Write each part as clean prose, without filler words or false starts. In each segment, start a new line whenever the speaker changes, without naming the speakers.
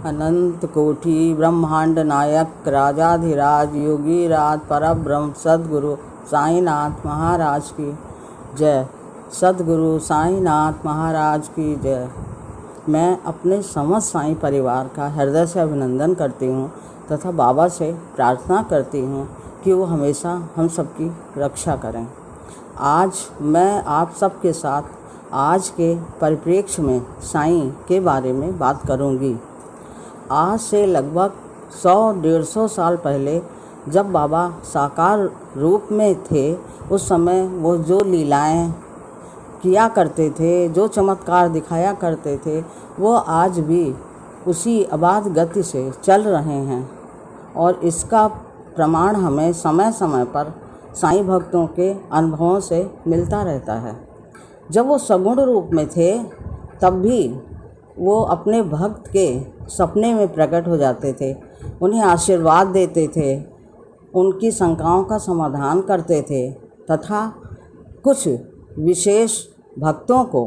अनंत कोटि ब्रह्मांड नायक राजाधिराज योगीराज परब्रह्म सद्गुरु साईनाथ महाराज की जय। सद्गुरु साईनाथ महाराज की जय। मैं अपने समस्त साईं परिवार का हृदय से अभिनंदन करती हूँ तथा बाबा से प्रार्थना करती हूँ कि वो हमेशा हम सबकी रक्षा करें। आज मैं आप सबके साथ आज के परिप्रेक्ष्य में साईं के बारे में बात करूँगी। आज से लगभग 100-150 साल पहले जब बाबा साकार रूप में थे, उस समय वो जो लीलाएं किया करते थे, जो चमत्कार दिखाया करते थे, वो आज भी उसी अबाध गति से चल रहे हैं। और इसका प्रमाण हमें समय समय पर साईं भक्तों के अनुभवों से मिलता रहता है। जब वो सगुण रूप में थे तब भी वो अपने भक्त के सपने में प्रकट हो जाते थे, उन्हें आशीर्वाद देते थे, उनकी शंकाओं का समाधान करते थे तथा कुछ विशेष भक्तों को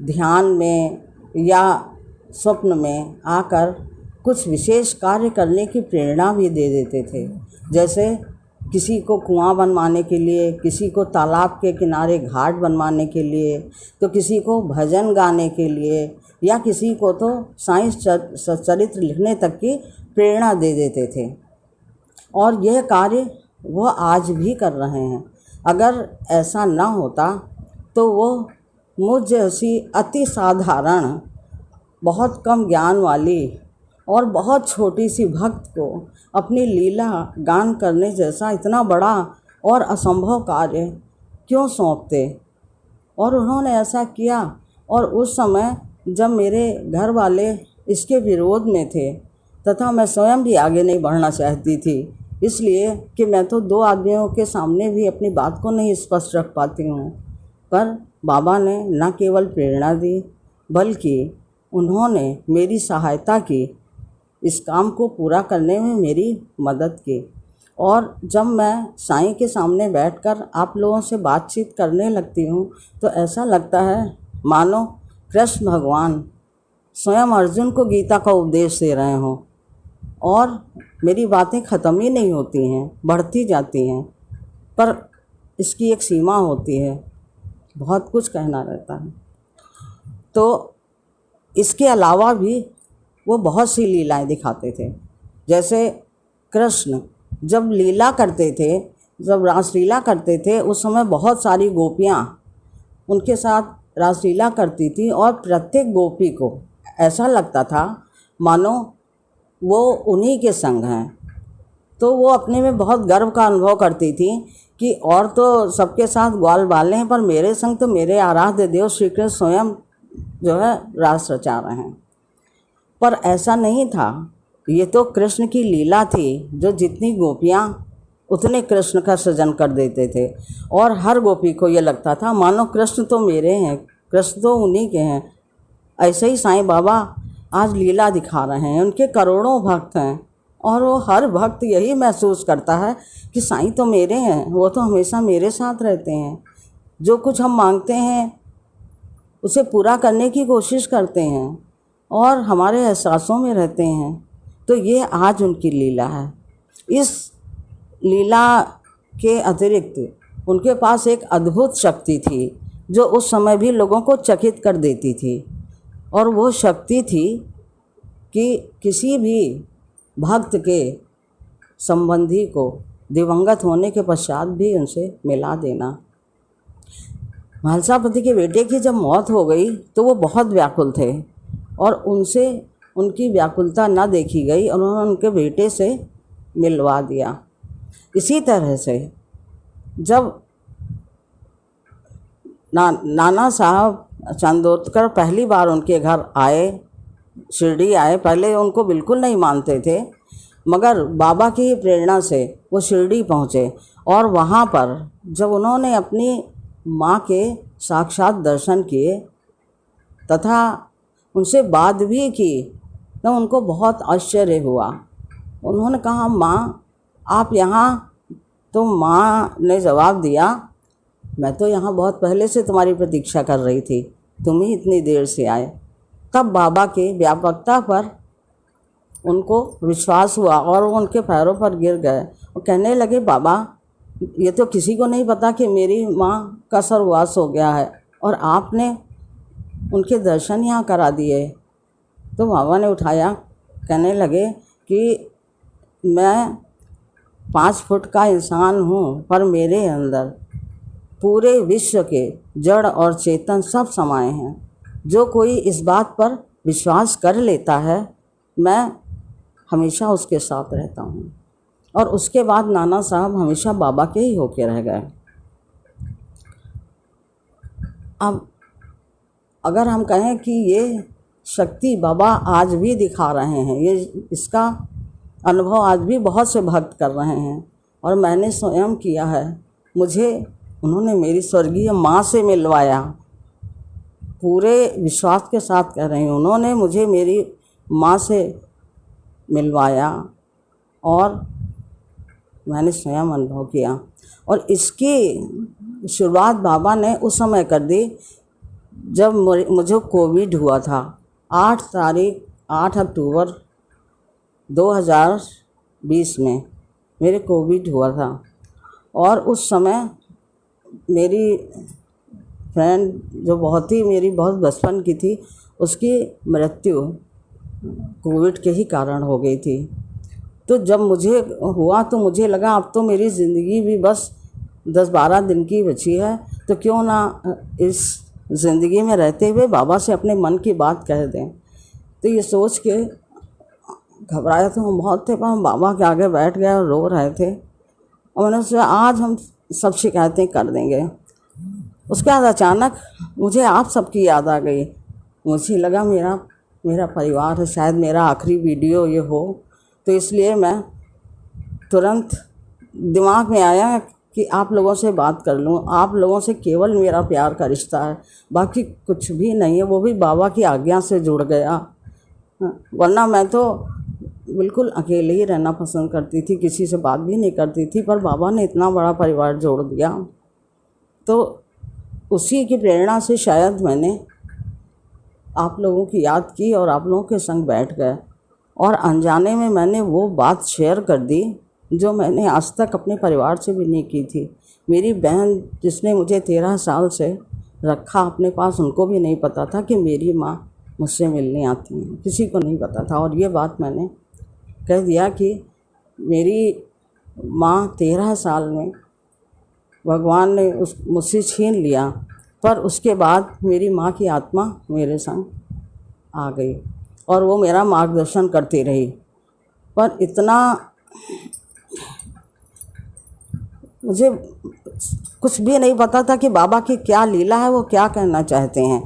ध्यान में या स्वप्न में आकर कुछ विशेष कार्य करने की प्रेरणा भी दे देते थे। जैसे किसी को कुआं बनवाने के लिए, किसी को तालाब के किनारे घाट बनवाने के लिए, तो किसी को भजन गाने के लिए, या किसी को तो साईं चरित्र लिखने तक की प्रेरणा दे देते थे। और यह कार्य वो आज भी कर रहे हैं। अगर ऐसा न होता तो वो मुझ जैसी अति साधारण, बहुत कम ज्ञान वाली और बहुत छोटी सी भक्त को अपनी लीला गान करने जैसा इतना बड़ा और असंभव कार्य क्यों सौंपते। और उन्होंने ऐसा किया। और उस समय जब मेरे घर वाले इसके विरोध में थे तथा मैं स्वयं भी आगे नहीं बढ़ना चाहती थी, इसलिए कि मैं तो 2 आदमियों के सामने भी अपनी बात को नहीं स्पष्ट रख पाती हूँ। पर बाबा ने न केवल प्रेरणा दी बल्कि उन्होंने मेरी सहायता की, इस काम को पूरा करने में मेरी मदद की। और जब मैं साईं के सामने बैठकर आप लोगों से बातचीत करने लगती हूँ तो ऐसा लगता है मानो कृष्ण भगवान स्वयं अर्जुन को गीता का उपदेश दे रहे हों। और मेरी बातें ख़त्म ही नहीं होती हैं, बढ़ती जाती हैं, पर इसकी एक सीमा होती है, बहुत कुछ कहना रहता है। तो इसके अलावा भी वो बहुत सी लीलाएं दिखाते थे। जैसे कृष्ण जब लीला करते थे, जब रासलीला करते थे, उस समय बहुत सारी गोपियाँ उनके साथ रासलीला करती थी और प्रत्येक गोपी को ऐसा लगता था मानो वो उन्हीं के संग हैं। तो वो अपने में बहुत गर्व का अनुभव करती थी कि और तो सबके साथ ग्वाल बाले हैं, पर मेरे संग तो मेरे आराध्य देव श्री कृष्ण स्वयं जो है रास रचा रहे हैं। पर ऐसा नहीं था, ये तो कृष्ण की लीला थी, जो जितनी गोपियाँ उतने कृष्ण का सृजन कर देते थे। और हर गोपी को ये लगता था मानो कृष्ण तो मेरे हैं, कृष्ण तो उन्हीं के हैं। ऐसे ही साईं बाबा आज लीला दिखा रहे हैं, उनके करोड़ों भक्त हैं और वो हर भक्त यही महसूस करता है कि साईं तो मेरे हैं, वो तो हमेशा मेरे साथ रहते हैं, जो कुछ हम मांगते हैं उसे पूरा करने की कोशिश करते हैं और हमारे एहसासों में रहते हैं। तो ये आज उनकी लीला है। इस लीला के अतिरिक्त उनके पास एक अद्भुत शक्ति थी जो उस समय भी लोगों को चकित कर देती थी। और वो शक्ति थी कि किसी भी भक्त के संबंधी को दिवंगत होने के पश्चात भी उनसे मिला देना। महलसापति के बेटे की जब मौत हो गई तो वो बहुत व्याकुल थे और उनसे उनकी व्याकुलता न देखी गई और उन्होंने उनके बेटे से मिलवा दिया। इसी तरह से जब नाना साहब चांदोदकर पहली बार उनके घर आए, शिरडी आए, पहले उनको बिल्कुल नहीं मानते थे, मगर बाबा की प्रेरणा से वो शिरडी पहुँचे। और वहाँ पर जब उन्होंने अपनी माँ के साक्षात दर्शन किए तथा उनसे बात भी की तो उनको बहुत आश्चर्य हुआ। उन्होंने कहा, माँ आप यहाँ? तो माँ ने जवाब दिया, मैं तो यहाँ बहुत पहले से तुम्हारी प्रतीक्षा कर रही थी, तुम ही इतनी देर से आए। तब बाबा की व्यापकता पर उनको विश्वास हुआ और वो उनके पैरों पर गिर गए और कहने लगे, बाबा ये तो किसी को नहीं पता कि मेरी माँ का स्वर्गवास हो गया है और आपने उनके दर्शन यहाँ करा दिए। तो बाबा ने उठाया, कहने लगे कि मैं 5 फुट का इंसान हूँ, पर मेरे अंदर पूरे विश्व के जड़ और चेतन सब समाये हैं। जो कोई इस बात पर विश्वास कर लेता है, मैं हमेशा उसके साथ रहता हूँ। और उसके बाद नाना साहब हमेशा बाबा के ही होके रह गए। अब अगर हम कहें कि ये शक्ति बाबा आज भी दिखा रहे हैं, ये इसका अनुभव आज भी बहुत से भक्त कर रहे हैं और मैंने स्वयं किया है। मुझे उन्होंने मेरी स्वर्गीय माँ से मिलवाया, पूरे विश्वास के साथ कह रही हूँ। उन्होंने मुझे मेरी माँ से मिलवाया और मैंने स्वयं अनुभव किया। और इसकी शुरुआत बाबा ने उस समय कर दी जब मुझे कोविड हुआ था। 8 अक्टूबर 2020 में मेरे कोविड हुआ था और उस समय मेरी फ्रेंड जो मेरी बहुत बचपन की थी, उसकी मृत्यु कोविड के ही कारण हो गई थी। तो जब मुझे हुआ तो मुझे लगा अब तो मेरी ज़िंदगी भी बस 10-12 दिन की बची है, तो क्यों ना इस ज़िंदगी में रहते हुए बाबा से अपने मन की बात कह दें। तो ये सोच के घबराए तो हम बहुत थे, पर हम बाबा के आगे बैठ गए और रो रहे थे और मैंने सोचा आज हम सब शिकायतें कर देंगे। उसके बाद अचानक मुझे आप सबकी याद आ गई। मुझे लगा मेरा परिवार है, शायद मेरा आखिरी वीडियो ये हो, तो इसलिए मैं तुरंत दिमाग में आया कि आप लोगों से बात कर लूँ। आप लोगों से केवल मेरा प्यार का रिश्ता है, बाकी कुछ भी नहीं है। वो भी बाबा की आज्ञा से जुड़ गया, वरना मैं तो बिल्कुल अकेले ही रहना पसंद करती थी, किसी से बात भी नहीं करती थी। पर बाबा ने इतना बड़ा परिवार जोड़ दिया, तो उसी की प्रेरणा से शायद मैंने आप लोगों की याद की और आप लोगों के संग बैठ गए और अनजाने में मैंने वो बात शेयर कर दी जो मैंने आज तक अपने परिवार से भी नहीं की थी। मेरी बहन जिसने मुझे 13 साल से रखा अपने पास, उनको भी नहीं पता था कि मेरी माँ मुझसे मिलने आती हैं, किसी को नहीं पता था। और ये बात मैंने कह दिया कि मेरी माँ 13 साल में भगवान ने मुझसे छीन लिया, पर उसके बाद मेरी माँ की आत्मा मेरे संग आ गई और वो मेरा मार्गदर्शन करती रही। पर इतना मुझे कुछ भी नहीं पता था कि बाबा की क्या लीला है, वो क्या कहना चाहते हैं।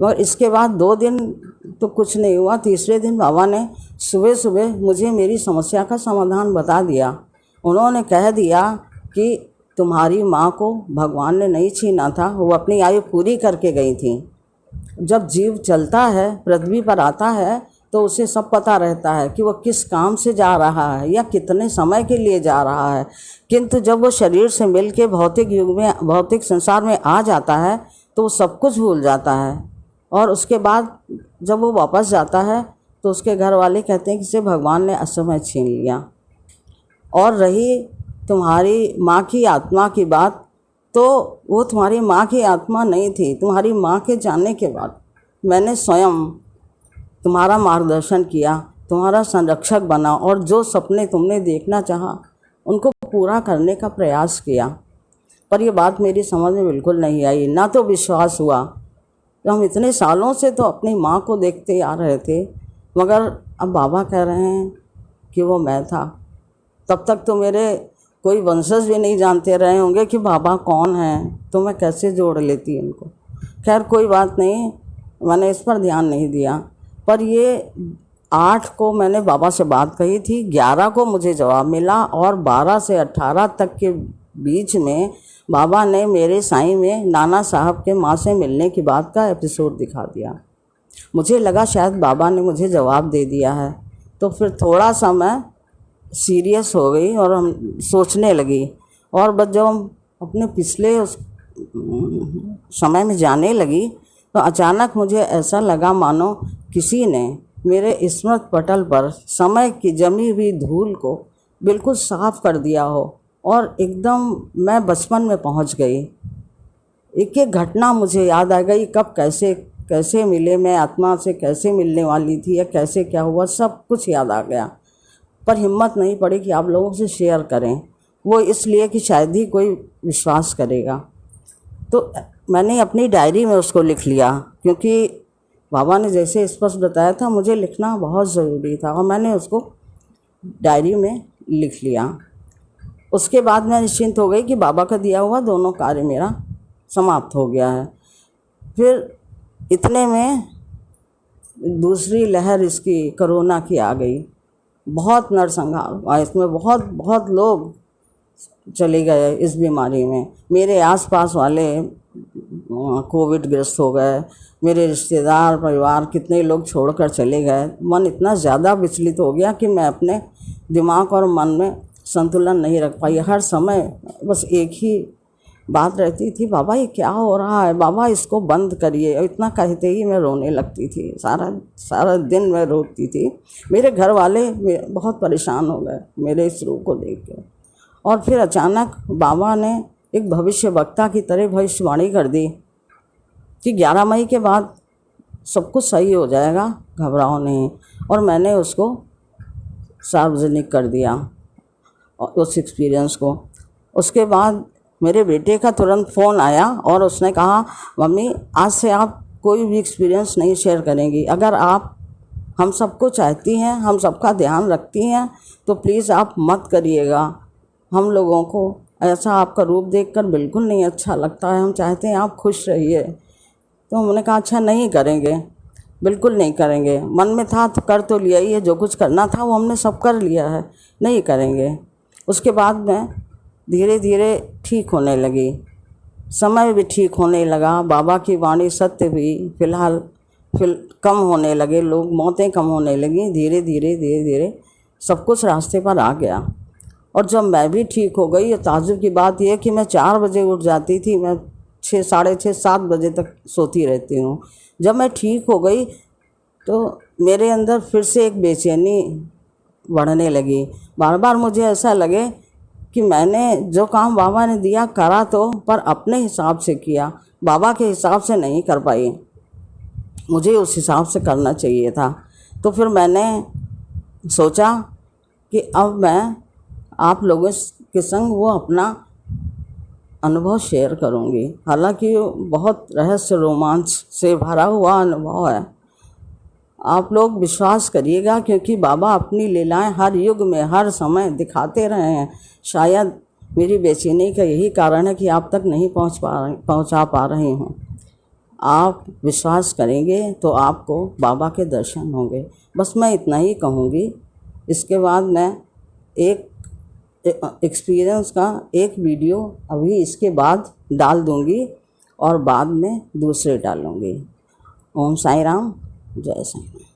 मगर इसके बाद 2 दिन तो कुछ नहीं हुआ। तीसरे दिन बाबा ने सुबह सुबह मुझे मेरी समस्या का समाधान बता दिया। उन्होंने कह दिया कि तुम्हारी माँ को भगवान ने नहीं छीना था, वो अपनी आयु पूरी करके गई थी। जब जीव चलता है, पृथ्वी पर आता है, तो उसे सब पता रहता है कि वो किस काम से जा रहा है या कितने समय के लिए जा रहा है। किंतु जब वो शरीर से मिल के भौतिक युग में, भौतिक संसार में आ जाता है, तो वो सब कुछ भूल जाता है। और उसके बाद जब वो वापस जाता है तो उसके घर वाले कहते हैं कि इसे भगवान ने असमय छीन लिया। और रही तुम्हारी माँ की आत्मा की बात, तो वो तुम्हारी माँ की आत्मा नहीं थी। तुम्हारी माँ के जाने के बाद मैंने स्वयं तुम्हारा मार्गदर्शन किया, तुम्हारा संरक्षक बना और जो सपने तुमने देखना चाहा उनको पूरा करने का प्रयास किया। पर ये बात मेरी समझ में बिल्कुल नहीं आई, ना तो विश्वास हुआ। तो हम इतने सालों से तो अपनी माँ को देखते आ रहे थे, मगर अब बाबा कह रहे हैं कि वो मैं था। तब तक तो मेरे कोई वंशज भी नहीं जानते रहे होंगे कि बाबा कौन हैं, तो मैं कैसे जोड़ लेती उनको। खैर कोई बात नहीं, मैंने इस पर ध्यान नहीं दिया। पर ये 8 को मैंने बाबा से बात कही थी, 11 को मुझे जवाब मिला और 12 से 18 तक के बीच में बाबा ने मेरे साईं में नाना साहब के माँ से मिलने की बात का एपिसोड दिखा दिया। मुझे लगा शायद बाबा ने मुझे जवाब दे दिया है, तो फिर थोड़ा सा मैं सीरियस हो गई और हम सोचने लगी। और बस जब हम अपने पिछले उस समय में जाने लगी तो अचानक मुझे ऐसा लगा मानो किसी ने मेरे स्मृति पटल पर समय की जमी हुई धूल को बिल्कुल साफ कर दिया हो और एकदम मैं बचपन में पहुंच गई। एक एक घटना मुझे याद आ गई, कब कैसे कैसे मिले, मैं आत्मा से कैसे मिलने वाली थी या कैसे क्या हुआ, सब कुछ याद आ गया। पर हिम्मत नहीं पड़ी कि आप लोगों से शेयर करें, वो इसलिए कि शायद ही कोई विश्वास करेगा। तो मैंने अपनी डायरी में उसको लिख लिया, क्योंकि बाबा ने जैसे स्पष्ट बताया था मुझे लिखना बहुत ज़रूरी था, और मैंने उसको डायरी में लिख लिया। उसके बाद मैं निश्चिंत हो गई कि बाबा का दिया हुआ दोनों कार्य मेरा समाप्त हो गया है। फिर इतने में दूसरी लहर इसकी कोरोना की आ गई। बहुत नरसंहार हुआ इसमें, बहुत लोग चले गए इस बीमारी में। मेरे आसपास वाले कोविड ग्रस्त हो गए, मेरे रिश्तेदार परिवार कितने लोग छोड़कर चले गए। मन इतना ज़्यादा विचलित हो गया कि मैं अपने दिमाग और मन में संतुलन नहीं रख पाई। हर समय बस एक ही बात रहती थी, बाबा ये क्या हो रहा है, बाबा इसको बंद करिए। और इतना कहते ही मैं रोने लगती थी, सारा दिन मैं रोती थी। मेरे घर वाले बहुत परेशान हो गए मेरे इस रूप को देख के। और फिर अचानक बाबा ने एक भविष्य वक्ता की तरह भविष्यवाणी कर दी कि 11 मई के बाद सब कुछ सही हो जाएगा, घबराओ नहीं। और मैंने उसको सार्वजनिक कर दिया उस एक्सपीरियंस को। उसके बाद मेरे बेटे का तुरंत फ़ोन आया और उसने कहा, मम्मी आज से आप कोई भी एक्सपीरियंस नहीं शेयर करेंगी। अगर आप हम सबको चाहती हैं, हम सबका ध्यान रखती हैं, तो प्लीज़ आप मत करिएगा। हम लोगों को ऐसा आपका रूप देखकर बिल्कुल नहीं अच्छा लगता है, हम चाहते हैं आप खुश रहिए। तो हमने कहा अच्छा नहीं करेंगे, बिल्कुल नहीं करेंगे। मन में था तो कर तो लिया ही है, जो कुछ करना था वो हमने सब कर लिया है, नहीं करेंगे। उसके बाद मैं धीरे धीरे ठीक होने लगी, समय भी ठीक होने लगा, बाबा की वाणी सत्य हुई। फिलहाल कम होने लगे लोग, मौतें कम होने लगी। धीरे धीरे सब कुछ रास्ते पर आ गया। और जब मैं भी ठीक हो गई, ताज्जुब की बात यह कि मैं 4 बजे उठ जाती थी, मैं 6, साढ़े 6, 7 बजे तक सोती रहती हूँ। जब मैं ठीक हो गई तो मेरे अंदर फिर से एक बेचैनी बढ़ने लगी। बार बार मुझे ऐसा लगे कि मैंने जो काम बाबा ने दिया करा तो, पर अपने हिसाब से किया, बाबा के हिसाब से नहीं कर पाई। मुझे उस हिसाब से करना चाहिए था। तो फिर मैंने सोचा कि अब मैं आप लोगों के संग वो अपना अनुभव शेयर करूंगी। हालांकि बहुत रहस्य रोमांच से भरा हुआ अनुभव है। आप लोग विश्वास करिएगा, क्योंकि बाबा अपनी लीलाएं हर युग में हर समय दिखाते रहे हैं। शायद मेरी बेचैनी का यही कारण है कि आप तक नहीं पहुंचा पा रही हूँ। आप विश्वास करेंगे तो आपको बाबा के दर्शन होंगे। बस मैं इतना ही कहूँगी। इसके बाद मैं एक एक्सपीरियंस का एक वीडियो अभी इसके बाद डाल दूँगी और बाद में दूसरे डालूँगी। ओम साई राम, जय साई राम।